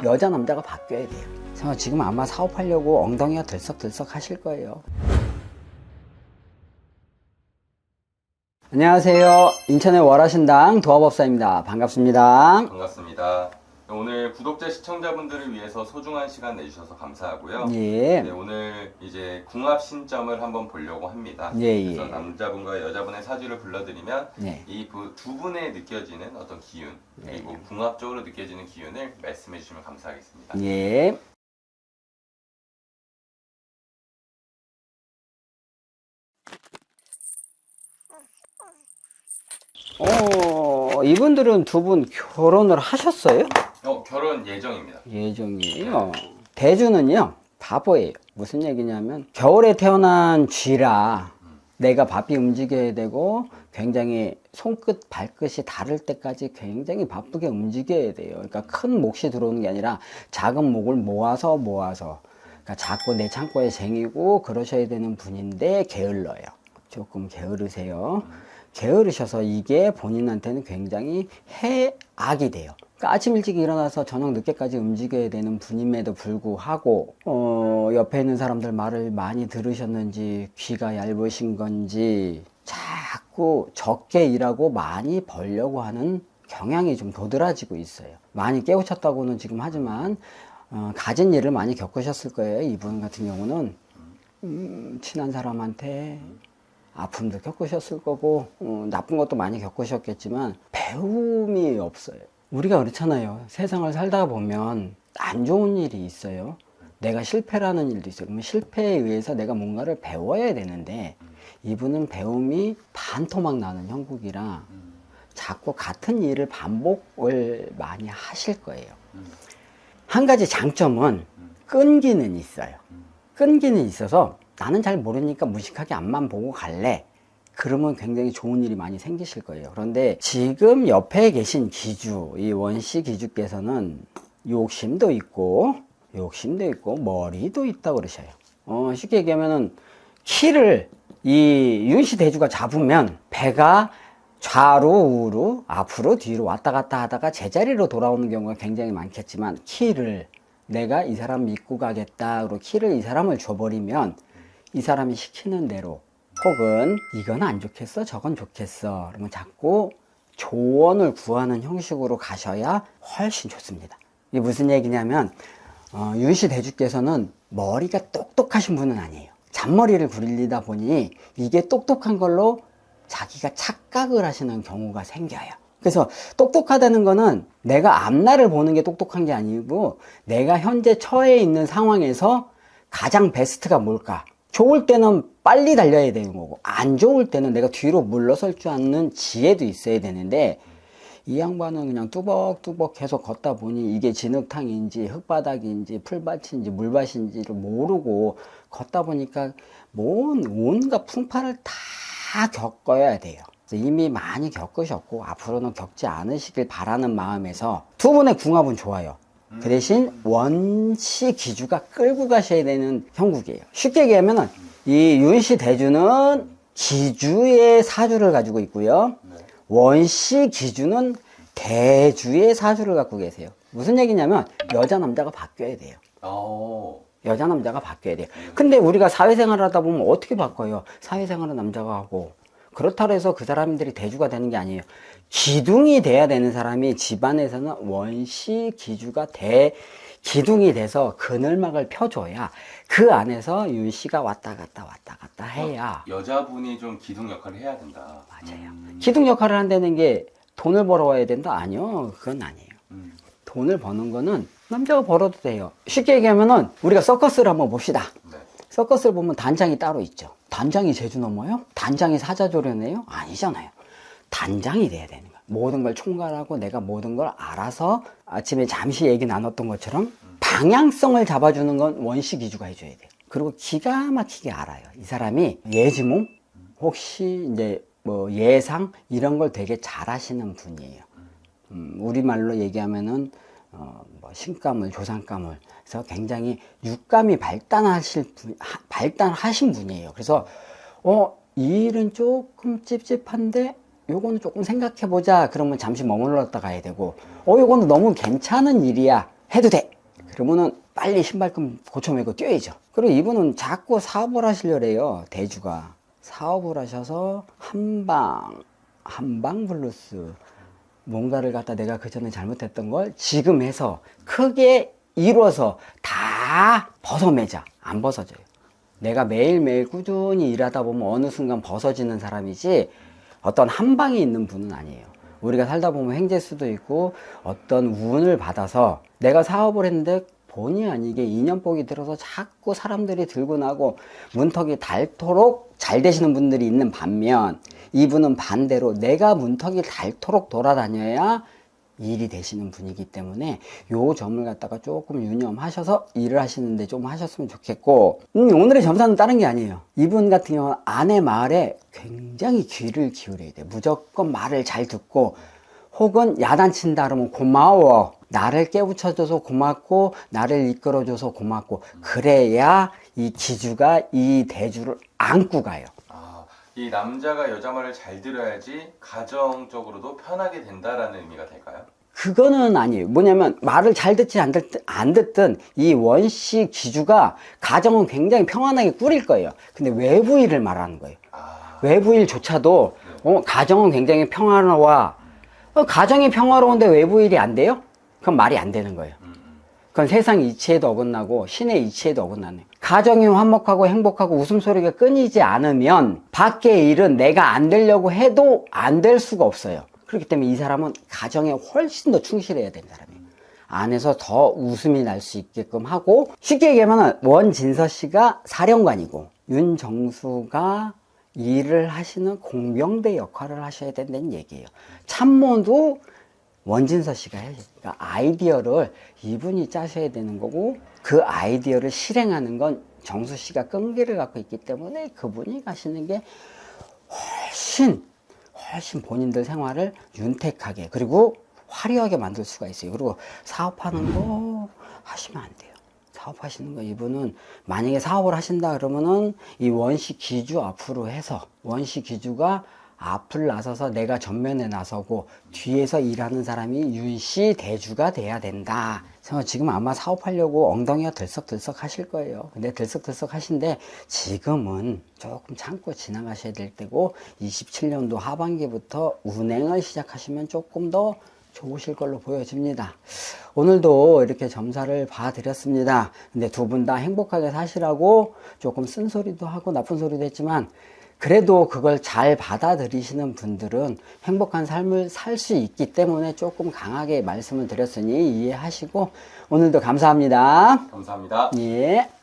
여자 남자가 바뀌어야 돼요. 그래서 지금 아마 사업하려고 엉덩이가 들썩들썩 하실 거예요. 안녕하세요. 인천의 월화신당 도화법사입니다. 반갑습니다. 반갑습니다. 오늘 구독자 시청자분들을 위해서 소중한 시간 내주셔서 감사하고요. 예. 네, 오늘 이제 궁합 신점을 한번 보려고 합니다. 예, 그래서 예. 남자분과 여자분의 사주를 불러드리면 예. 이 두 분의 느껴지는 어떤 기운 그리고 궁합적으로 느껴지는 기운을 말씀해 주시면 감사하겠습니다. 예. 이분들은 두 분 결혼을 하셨어요? 결혼 예정입니다. 예정이에요. 대주는요, 바보예요. 무슨 얘기냐면, 겨울에 태어난 쥐라 내가 바삐 움직여야 되고, 굉장히 손끝, 발끝이 닿을 때까지 굉장히 바쁘게 움직여야 돼요. 그러니까 큰 몫이 들어오는 게 아니라 작은 몫을 모아서, 그러니까 자꾸 내 창고에 쟁이고 그러셔야 되는 분인데, 게을러요. 조금 게으르세요. 게으르셔서 이게 본인한테는 굉장히 해악이 돼요. 그러니까 아침 일찍 일어나서 저녁 늦게까지 움직여야 되는 분임에도 불구하고 옆에 있는 사람들 말을 많이 들으셨는지 귀가 얇으신 건지 자꾸 적게 일하고 많이 벌려고 하는 경향이 좀 도드라지고 있어요. 많이 깨우쳤다고는 지금 하지만 가진 일을 많이 겪으셨을 거예요. 이분 같은 경우는 친한 사람한테 아픔도 겪으셨을 거고 나쁜 것도 많이 겪으셨겠지만 배움이 없어요. 우리가 그렇잖아요. 세상을 살다 보면 안 좋은 일이 있어요. 내가 실패라는 일도 있어요. 그러면 실패에 의해서 내가 뭔가를 배워야 되는데 이분은 배움이 반토막 나는 형국이라 자꾸 같은 일을 반복을 많이 하실 거예요. 한 가지 장점은 끈기는 있어요. 끈기는 있어서 나는 잘 모르니까 무식하게 앞만 보고 갈래. 그러면 굉장히 좋은 일이 많이 생기실 거예요. 그런데 지금 옆에 계신 기주, 이 원씨 기주께서는 욕심도 있고 머리도 있다고 그러셔요. 쉽게 얘기하면은 키를 이 윤씨 대주가 잡으면 배가 좌로 우로 앞으로 뒤로 왔다 갔다 하다가 제자리로 돌아오는 경우가 굉장히 많겠지만 키를 내가 이 사람 믿고 가겠다 그리고 키를 이 사람을 줘버리면 이 사람이 시키는 대로 혹은 이건 안 좋겠어 저건 좋겠어 그러면 자꾸 조언을 구하는 형식으로 가셔야 훨씬 좋습니다. 이게 무슨 얘기냐면 윤씨 대주께서는 머리가 똑똑하신 분은 아니에요. 잔머리를 굴리다 보니 이게 똑똑한 걸로 자기가 착각을 하시는 경우가 생겨요. 그래서 똑똑하다는 거는 내가 앞날을 보는 게 똑똑한 게 아니고 내가 현재 처해 있는 상황에서 가장 베스트가 뭘까? 좋을 때는 빨리 달려야 되는 거고 안 좋을 때는 내가 뒤로 물러설 줄 아는 지혜도 있어야 되는데 이 양반은 그냥 뚜벅뚜벅 계속 걷다 보니 이게 진흙탕인지 흙바닥인지 풀밭인지 물밭인지를 모르고 걷다 보니까 온갖 풍파를 다 겪어야 돼요. 이미 많이 겪으셨고 앞으로는 겪지 않으시길 바라는 마음에서 두 분의 궁합은 좋아요. 그 대신 원씨 기주가 끌고 가셔야 되는 형국이에요. 쉽게 얘기하면 이 윤씨 대주는 기주의 사주를 가지고 있고요. 원씨 기주는 대주의 사주를 갖고 계세요. 무슨 얘기냐면 여자 남자가 바뀌어야 돼요. 여자 남자가 바뀌어야 돼요. 근데 우리가 사회생활을 하다 보면 어떻게 바꿔요? 사회생활은 남자가 하고 그렇다고 해서 그 사람들이 대주가 되는 게 아니에요. 기둥이 돼야 되는 사람이 집안에서는 원씨 기주가 기둥이 돼서 그늘막을 펴줘야 그 안에서 윤씨가 왔다 갔다 해야 여자분이 좀 기둥 역할을 해야 된다. 맞아요. 기둥 역할을 한다는 게 돈을 벌어와야 된다? 아니요. 그건 아니에요. 돈을 버는 거는 남자가 벌어도 돼요. 쉽게 얘기하면은 우리가 서커스를 한번 봅시다. 네. 서커스를 보면 단장이 따로 있죠. 단장이 제주 넘어요? 단장이 사자조련해요? 아니잖아요. 단장이 돼야 되는 거야. 모든 걸 총괄하고 내가 모든 걸 알아서 아침에 잠시 얘기 나눴던 것처럼 방향성을 잡아주는 건 원씨 기주가 해줘야 돼요. 그리고 기가 막히게 알아요. 이 사람이 예지몽? 혹시 이제 뭐 예상? 이런 걸 되게 잘 하시는 분이에요. 우리말로 얘기하면은 뭐 신감을, 조상감을. 그래서 굉장히 육감이 발달하신 분이에요. 그래서 이 일은 조금 찝찝한데 요거는 조금 생각해 보자 그러면 잠시 머물렀다 가야 되고 요거는 너무 괜찮은 일이야 해도 돼. 그러면은 빨리 신발끈 고쳐매고 뛰어야죠. 그리고 이분은 자꾸 사업을 하시려래요. 대주가 사업을 하셔서 한방 블루스, 뭔가를 갖다 내가 그 전에 잘못했던 걸 지금 해서 크게 이뤄서 다 벗어매자. 안 벗어져요. 내가 매일매일 꾸준히 일하다 보면 어느 순간 벗어지는 사람이지 어떤 한 방에 있는 분은 아니에요. 우리가 살다 보면 횡재수도 있고 어떤 운을 받아서 내가 사업을 했는데 본의 아니게 인연복이 들어서 자꾸 사람들이 들고 나고 문턱이 닳도록 잘 되시는 분들이 있는 반면 이분은 반대로 내가 문턱이 닳도록 돌아다녀야 일이 되시는 분이기 때문에 요 점을 갖다가 조금 유념하셔서 일을 하시는데 좀 하셨으면 좋겠고, 오늘의 점사는 다른 게 아니에요. 이분 같은 경우는 아내 말에 굉장히 귀를 기울여야 돼. 무조건 말을 잘 듣고, 혹은 야단친다 그러면 고마워, 나를 깨우쳐줘서 고맙고 나를 이끌어줘서 고맙고, 그래야 이 기주가 이 대주를 안고 가요. 이 남자가 여자 말을 잘 들어야지 가정적으로도 편하게 된다라는 의미가 될까요? 그거는 아니에요. 뭐냐면 말을 잘 듣지 안 듣든 이 원씨 기주가 가정은 굉장히 평안하게 꾸릴 거예요. 근데 외부 일을 말하는 거예요. 외부 일조차도 가정은 굉장히 평화로워. 가정이 평화로운데 외부 일이 안 돼요? 그럼 말이 안 되는 거예요. 그건 세상 이치에도 어긋나고 신의 이치에도 어긋나네요. 가정이 화목하고 행복하고 웃음소리가 끊이지 않으면 밖의 일은 내가 안 되려고 해도 안 될 수가 없어요. 그렇기 때문에 이 사람은 가정에 훨씬 더 충실해야 되는 사람이에요. 안에서 더 웃음이 날 수 있게끔 하고, 쉽게 얘기하면 원진서 씨가 사령관이고 윤정수가 일을 하시는 공병대 역할을 하셔야 된다는 얘기예요. 참모도 원진서 씨가 해야죠. 그러니까 아이디어를 이분이 짜셔야 되는 거고, 그 아이디어를 실행하는 건 정수 씨가 끈기를 갖고 있기 때문에 그분이 가시는 게 훨씬 본인들 생활을 윤택하게 그리고 화려하게 만들 수가 있어요. 그리고 사업하는 거 하시면 안 돼요. 사업하시는 거, 이분은 만약에 사업을 하신다 그러면은 이 원시 기주 앞으로 해서 원시 기주가 앞을 나서서 내가 전면에 나서고 뒤에서 일하는 사람이 윤씨 대주가 돼야 된다. 그래서 지금 아마 사업하려고 엉덩이가 들썩들썩 하실 거예요. 근데 들썩들썩 하신데 지금은 조금 참고 지나가셔야 될 때고, 27년도 하반기부터 운행을 시작하시면 조금 더 좋으실 걸로 보여집니다. 오늘도 이렇게 점사를 봐드렸습니다. 근데 두 분 다 행복하게 사시라고 조금 쓴소리도 하고 나쁜 소리도 했지만, 그래도 그걸 잘 받아들이시는 분들은 행복한 삶을 살 수 있기 때문에 조금 강하게 말씀을 드렸으니 이해하시고, 오늘도 감사합니다. 감사합니다. 예.